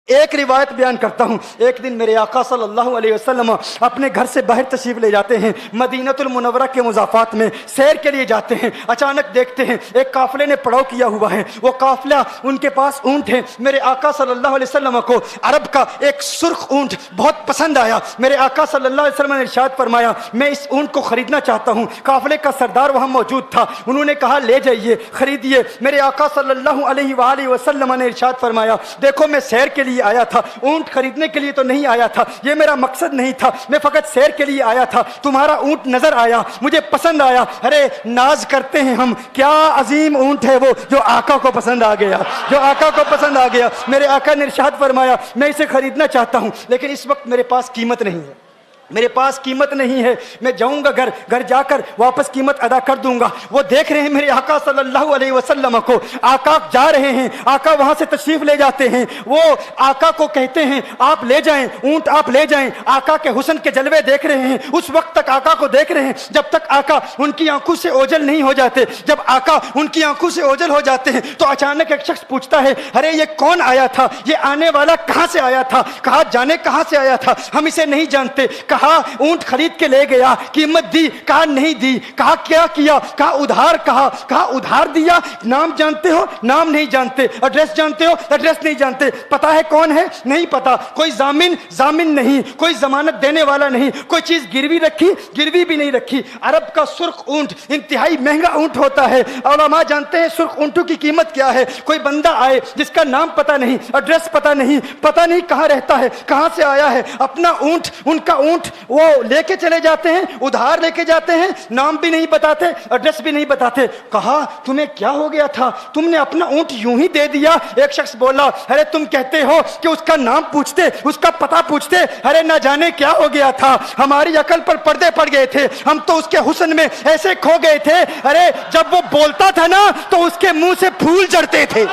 ایک روایت بیان کرتا ہوں. ایک دن میرے آقا صلی اللہ علیہ وسلم اپنے گھر سے باہر تشریف لے جاتے ہیں, مدینہ المنورہ کے مضافات میں سیر کے لیے جاتے ہیں. اچانک دیکھتے ہیں ایک قافلے نے پڑاؤ کیا ہوا ہے. وہ قافلہ, ان کے پاس اونٹ ہے. میرے آقا صلی اللہ علیہ وسلم کو عرب کا ایک سرخ اونٹ بہت پسند آیا. میرے آقا صلی اللہ علیہ وسلم نے ارشاد فرمایا, میں اس اونٹ کو خریدنا چاہتا ہوں. قافلے کا سردار وہاں موجود تھا. انہوں نے کہا لے جائیے, خریدیے. میرے آقا صلی اللہ علیہ وآلہ وسلم نے ارشاد فرمایا, دیکھو میں سیر کے لیے آیا تھا, اونٹ خریدنے کے لیے تو نہیں آیا تھا, یہ میرا مقصد نہیں تھا, میں فقط سیر کے لیے آیا تھا. تمہارا اونٹ نظر آیا, مجھے پسند آیا. ارے ناز کرتے ہیں ہم, کیا عظیم اونٹ ہے وہ جو آقا کو پسند آ گیا, جو آقا کو پسند آ گیا. میرے آقا نے ارشاد فرمایا, میں اسے خریدنا چاہتا ہوں لیکن اس وقت میرے پاس قیمت نہیں ہے, میرے پاس قیمت نہیں ہے. میں جاؤں گا گھر جا کر واپس قیمت ادا کر دوں گا. وہ دیکھ رہے ہیں میرے آقا صلی اللہ علیہ وسلم کو, آقا جا رہے ہیں, آقا وہاں سے تشریف لے جاتے ہیں. وہ آقا کو کہتے ہیں آپ لے جائیں, اونٹ آپ لے جائیں. آقا کے حسن کے جلوے دیکھ رہے ہیں, اس وقت تک آقا کو دیکھ رہے ہیں جب تک آقا ان کی آنکھوں سے اوجھل نہیں ہو جاتے. جب آقا ان کی آنکھوں سے اوجھل ہو جاتے ہیں تو اچانک ایک شخص پوچھتا ہے, ارے یہ کون آیا تھا, یہ آنے والا کہاں سے آیا تھا؟ کہا جانے کہاں سے آیا تھا, ہم اسے نہیں جانتے. کہا اونٹ خرید کے لے گیا, قیمت دی, کہا نہیں دی. کہا کیا کیا, کہا ادھار. کہا ادھار دیا. نام جانتے ہو, نام نہیں جانتے. ایڈریس جانتے ہو, ایڈریس نہیں جانتے. پتا ہے کون ہے, نہیں پتا. کوئی ضامن نہیں, کوئی ضمانت دینے والا نہیں, کوئی چیز گروی رکھی, گروی بھی نہیں رکھی. عرب کا سرخ اونٹ انتہائی مہنگا اونٹ ہوتا ہے. علماء جانتے ہیں سرخ اونٹوں کی قیمت کیا ہے. کوئی بندہ آئے جس کا نام پتا نہیں, ایڈریس پتا نہیں کہاں رہتا ہے, کہاں سے آیا ہے, اپنا اونٹ, ان کا اونٹ وہ لے کے چلے جاتے ہیں, ادھار لے کے جاتے ہیں, نام بھی نہیں بتاتے, ایڈریس بھی نہیں بتاتے. کہا تمہیں کیا ہو گیا تھا, تم نے اپنا اونٹ یوں ہی دے دیا؟ ایک شخص بولا, ارے تم کہتے ہو کہ اس کا نام پوچھتے, اس کا پتہ پوچھتے, ارے نہ جانے کیا ہو گیا تھا, ہماری عقل پر پردے پڑ گئے تھے, ہم تو اس کے حسن میں ایسے کھو گئے تھے. ارے جب وہ بولتا تھا نا تو اس کے منہ سے پھول جھڑتے تھے,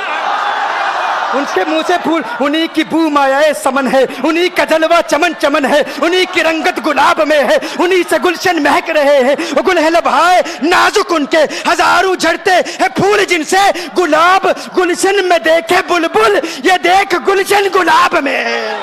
ان کے منہ سے پھول. انہی کی بو مایائے سمن ہے, انہی کا جلوہ چمن ہے, انہی کی رنگت گلاب میں ہے, انہی سے گلشن مہک رہے ہیں. وہ گل ہے لبھائے نازک ان کے, ہزاروں جھڑتے ہیں پھول جن سے. گلاب گلشن میں دیکھے بلبل, یہ دیکھ گلشن گلاب میں ہے,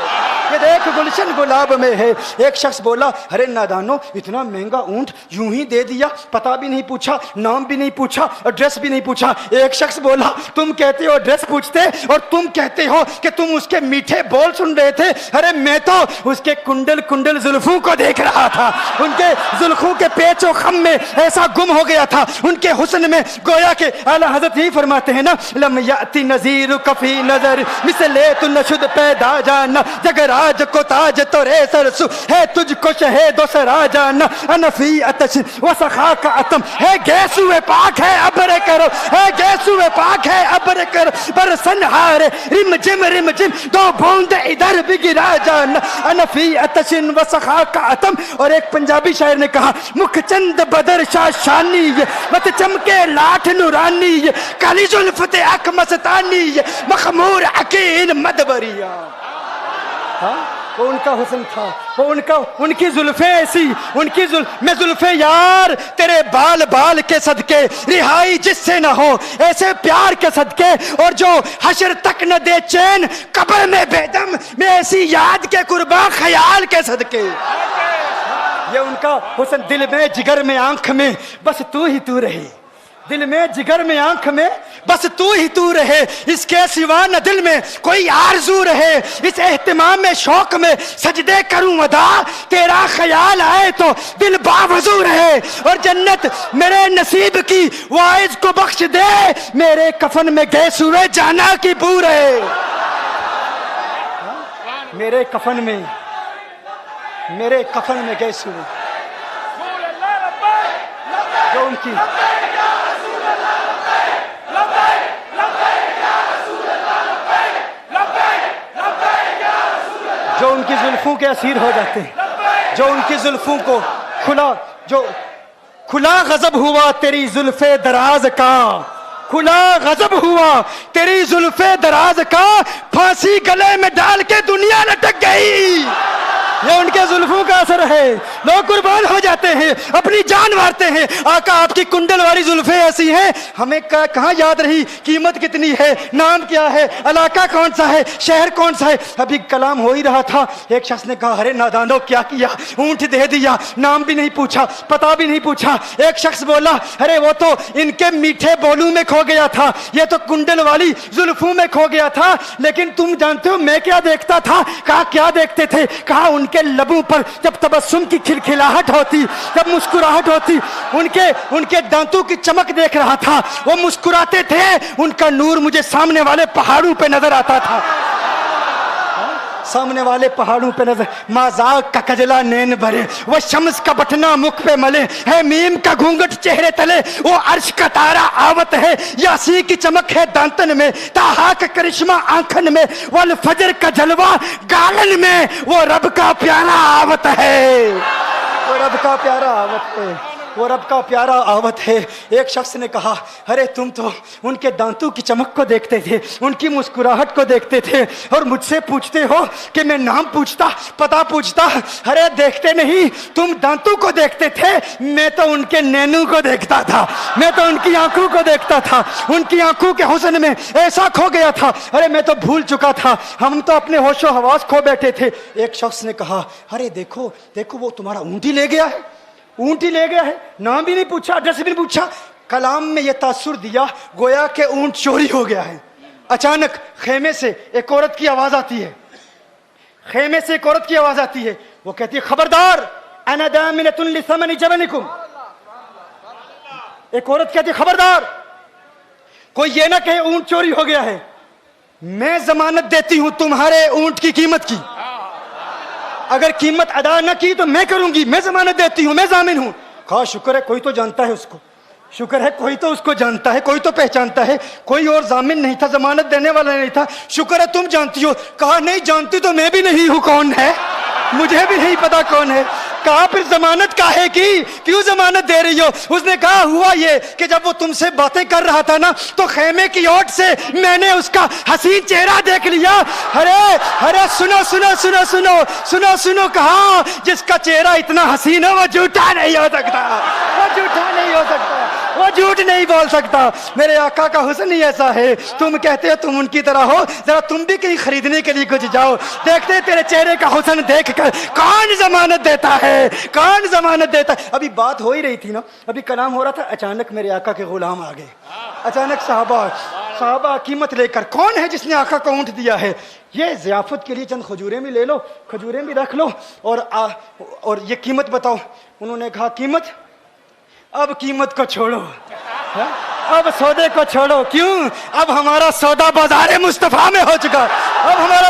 یہ دیکھ گلشن گلاب میں ہے. ایک شخص بولا, ارے نادانو, اتنا مہنگا اونٹ یوں ہی دے دیا, پتہ بھی نہیں پوچھا, نام بھی نہیں پوچھا, ایڈریس بھی نہیں پوچھا. ایک شخص بولا, تم کہتے ہو ایڈریس پوچھتے اور تم کہتے ہو کہ تم اس کے میٹھے بول سن رہے تھے. ارے میں تو اس کے کنڈل زلفوں کو دیکھ رہا تھا, ان کے زلفوں کے پیچ و خم میں ایسا گم ہو گیا تھا, ان کے حسن میں. گویا کہ اعلیٰ حضرت یہی فرماتے ہیں نا, لم یاتی نذیر کفی نظر مثلے تو نشد پیدا جانا, جگراج کو تاج تو رے سرسو ہے, تجھ کو شہید و سرا جانا. انفی اتش و سخا کا اتم ہے, گیسو پاک ہے ابر کرو, ہے گیسو پاک ہے ابر کرو. پر سنہارے رم جم دو بوند ادھر بھی گرا جانا. انفی اتشن و سخا کا اتم. اور ایک پنجابی شاعر نے کہا, مکھ چند بدر شاہ شانی, مت چمکے لاٹھ نورانی, کالی زلفت اک مستانی, مخمور عقیل مدبریا. وہ ان کا حسن تھا, وہ ان کی زلفیں ایسی, میں زلفیں یار تیرے بال کے صدقے, رہائی جس سے نہ ہو ایسے پیار کے صدقے, اور جو حشر تک نہ دے چین قبر میں بیدم, میں ایسی یاد کے قرباں خیال کے صدقے. یہ ان کا حسن. دل میں جگر میں آنکھ میں بس تو ہی تو رہے, دل میں جگر میں آنکھ میں بس تو ہی تو رہے, اس کے سوا نہ دل میں کوئی آرزو رہے. اس اہتمام میں شوق میں سجدے کروں ادا, تیرا خیال آئے تو دل باوضو رہے. اور جنت میرے نصیب کی واعظ کو بخش دے, میرے کفن میں گیس ہوئے جانا کی بو رہے. میرے کفن میں گیس ہوئے جو ان کی جو ان کی زلفوں کے اسیر ہو جاتے ہیں, جو ان کی زلفوں کو کھلا غضب ہوا تیری زلف دراز کا, کھلا غضب ہوا تیری زلف دراز کا, پھانسی گلے میں ڈال کے دنیا لٹک گئی. یہ ان کے زلفوں کا اثر ہے. لوگ قربان ہو جاتے ہیں, اپنی جان مارتے ہیں. آقا آپ کی کنڈل والی زلفیں ایسی ہیں, ہمیں کہاں یاد رہی قیمت کتنی ہے, نام کیا ہے, علاقہ کون سا ہے, شہر کون سا ہے. ابھی کلام ہو ہی رہا تھا, ایک شخص نے کہا ارے نادانو کیا کیا, اونٹ دے دیا, نام بھی نہیں پوچھا, پتہ بھی نہیں پوچھا. ایک شخص بولا ارے وہ تو ان کے میٹھے بولوں میں کھو گیا تھا, یہ تو کنڈل والی زلفوں میں کھو گیا تھا. لیکن تم جانتے ہو میں کیا دیکھتا تھا؟ کہا کیا دیکھتے تھے؟ کہا ان کے لبوں پر جب تبسم کی کھلکھلاہٹ ہوتی, جب مسکراہٹ ہوتی, ان کے دانتوں کی چمک دیکھ رہا تھا. وہ مسکراتے تھے, ان کا نور مجھے سامنے والے پہاڑوں پہ نظر آتا تھا. سامنے والے پہاڑوں پہ نظر. مازاق کا کجلا نین بھرے, وہ شمس کا بٹنا مکھ پہ ملے, ہے میم کا گھونگٹ چہرے تلے, وہ عرش کا تارا آوت ہے, یاسی کی چمک ہے دانتن میں, تاہا کا کرشمہ آنکھن میں, والفجر کا جلوہ گالن میں, وہ رب کا پیارا آوت ہے, وہ رب کا پیارا آوت ہے, وہ رب کا پیارا آوت ہے. ایک شخص نے کہا ارے تم تو ان کے دانتوں کی چمک کو دیکھتے تھے, ان کی مسکراہٹ کو دیکھتے تھے, اور مجھ سے پوچھتے ہو کہ میں نام پوچھتا, پتہ پوچھتا. ارے دیکھتے نہیں, تم دانتوں کو دیکھتے تھے, میں تو ان کے نینوں کو دیکھتا تھا, میں تو ان کی آنکھوں کو دیکھتا تھا, ان کی آنکھوں کے حسن میں ایسا کھو گیا تھا. ارے میں تو بھول چکا تھا, ہم تو اپنے ہوش و حواس کھو بیٹھے تھے. ایک شخص نے کہا ارے دیکھو دیکھو وہ تمہارا اونٹ ہی لے گیا ہے, اونٹ ہی لے گیا ہے, نام بھی نہیں پوچھا, ایڈریس بھی نہیں پوچھا. کلام میں یہ تاثر دیا گویا کہ اونٹ چوری ہو گیا ہے. اچانک خیمے سے ایک عورت کی آواز آتی ہے, خیمے سے ایک عورت کی آواز آتی ہے. وہ کہتی ہے خبردار, انا دامنۃ لثمن جبنکم. ایک عورت کہتی ہے خبردار, کوئی یہ نہ کہے اونٹ چوری ہو گیا ہے, میں ضمانت دیتی ہوں تمہارے اونٹ کی قیمت کی. اگر قیمت ادا نہ کی تو میں کروں گی, میں ضمانت دیتی ہوں, میں ضامن ہوں. کہا شکر ہے کوئی تو جانتا ہے اس کو, شکر ہے کوئی تو اس کو جانتا ہے, کوئی تو پہچانتا ہے. کوئی اور ضامن نہیں تھا, ضمانت دینے والا نہیں تھا. شکر ہے تم جانتی ہو. کہا نہیں جانتی تو میں بھی نہیں ہوں, کون ہے مجھے بھی نہیں پتا کون ہے. کہا پھر ضمانت کاہے کی, کیوں ضمانت دے رہی ہو؟ اس نے کہا ہوا یہ کہ جب وہ تم سے باتیں کر رہا تھا نا تو خیمے کی اوٹ سے میں نے اس کا حسین چہرہ دیکھ لیا. ارے سنو سنو سنو سنو سنو سنو, کہا جس کا چہرہ اتنا حسین ہے وہ جھوٹا نہیں ہو سکتا, وہ جھوٹا نہیں ہو سکتا, وہ جھوٹ نہیں بول سکتا. میرے آقا کا حسن ہی ایسا ہے. تم کہتے ہو تم ان کی طرح ہو, ذرا تم بھی کہیں خریدنے کے لیے کچھ جاؤ, دیکھتے تیرے چہرے کا حسن دیکھ کر کون ضمانت دیتا ہے, کون ضمانت دیتا ہے. ابھی بات ہو ہی رہی تھی نا, ابھی کلام ہو رہا تھا, اچانک میرے آقا کے غلام آ گئے. اچانک صحابہ قیمت لے کر, کون ہے جس نے آقا کو اونٹ دیا ہے؟ یہ ضیافت کے لیے چند کھجوریں بھی لے لو, کھجوریں بھی رکھ لو, اور یہ قیمت بتاؤ. انہوں نے کہا قیمت, اب قیمت کو چھوڑو, اب سودے کو چھوڑو. کیوں؟ اب ہمارا سودا بازار مصطفیٰ میں ہو چکا, اب ہمارا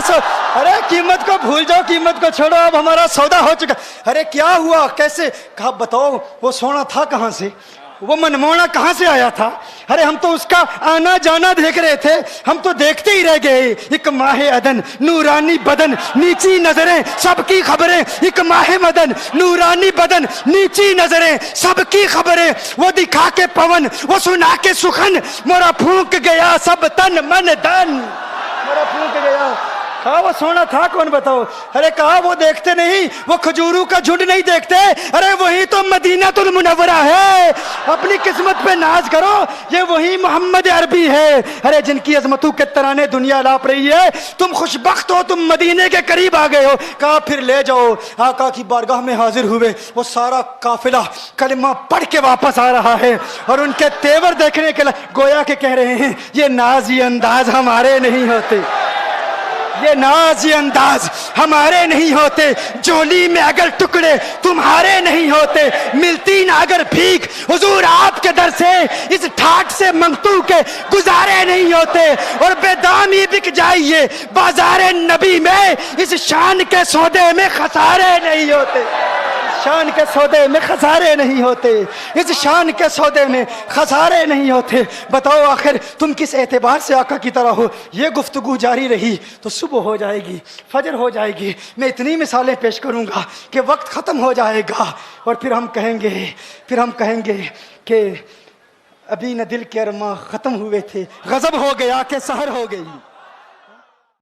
ارے قیمت کو بھول جاؤ, قیمت کو چھوڑو, اب ہمارا سودا ہو چکا. ارے کیا ہوا, کیسے؟ کہا بتاؤ وہ سونا تھا کہاں سے, وہ منمونا کہاں سے آیا تھا؟ ارے ہم تو اس کا آنا جانا دیکھ رہے تھے, ہم تو دیکھتے ہی رہ گئے. ایک ماہ عدن, نورانی بدن, نیچی نظریں, سب کی خبریں. ایک ماہ مدن, نورانی بدن, نیچی نظریں, سب کی خبریں. وہ دکھا کے پون, وہ سنا کے سخن, مورا پھونک گیا سب تن من دن, مورا پھونک گیا. کہا وہ سونا تھا کون بتاؤ؟ ارے کہا وہ دیکھتے نہیں, وہ کھجوروں کا جھنڈ نہیں دیکھتے, ارے وہی تو مدینہ المنورہ ہے. اپنی قسمت پہ ناز کرو, یہ وہی محمد عربی ہے. ارے جن کی عظمتوں کے ترانے دنیا لاپ رہی ہے, تم خوش بخت ہو, تم مدینے کے قریب آ گئے ہو. کہا پھر لے جاؤ. آقا کی بارگاہ میں حاضر ہوئے. وہ سارا قافلہ کلمہ پڑھ کے واپس آ رہا ہے, اور ان کے تیور دیکھنے کے لیے گویا کہ کہہ رہے ہیں یہ ناز یہ انداز ہمارے نہیں ہوتے, یہ ناز یہ انداز ہمارے نہیں ہوتے. جولی میں اگر ٹکڑے تمہارے نہیں ہوتے, ملتی نہ اگر بھیک حضور آپ کے در سے, اس ٹھاٹ سے منگتو کے گزارے نہیں ہوتے. اور بے دامی بک جائیے بازار نبی میں, اس شان کے سودے میں خسارے نہیں ہوتے, شان کے سودے میں خسارے نہیں ہوتے, اس شان کے سودے میں خسارے نہیں ہوتے. بتاؤ آخر تم کس اعتبار سے آقا کی طرح ہو؟ یہ گفتگو جاری رہی تو صبح ہو جائے گی, فجر ہو جائے گی. میں اتنی مثالیں پیش کروں گا کہ وقت ختم ہو جائے گا, اور پھر ہم کہیں گے کہ ابھی نہ دل کے ارماں ختم ہوئے تھے, غضب ہو گیا کہ سحر ہو گئی.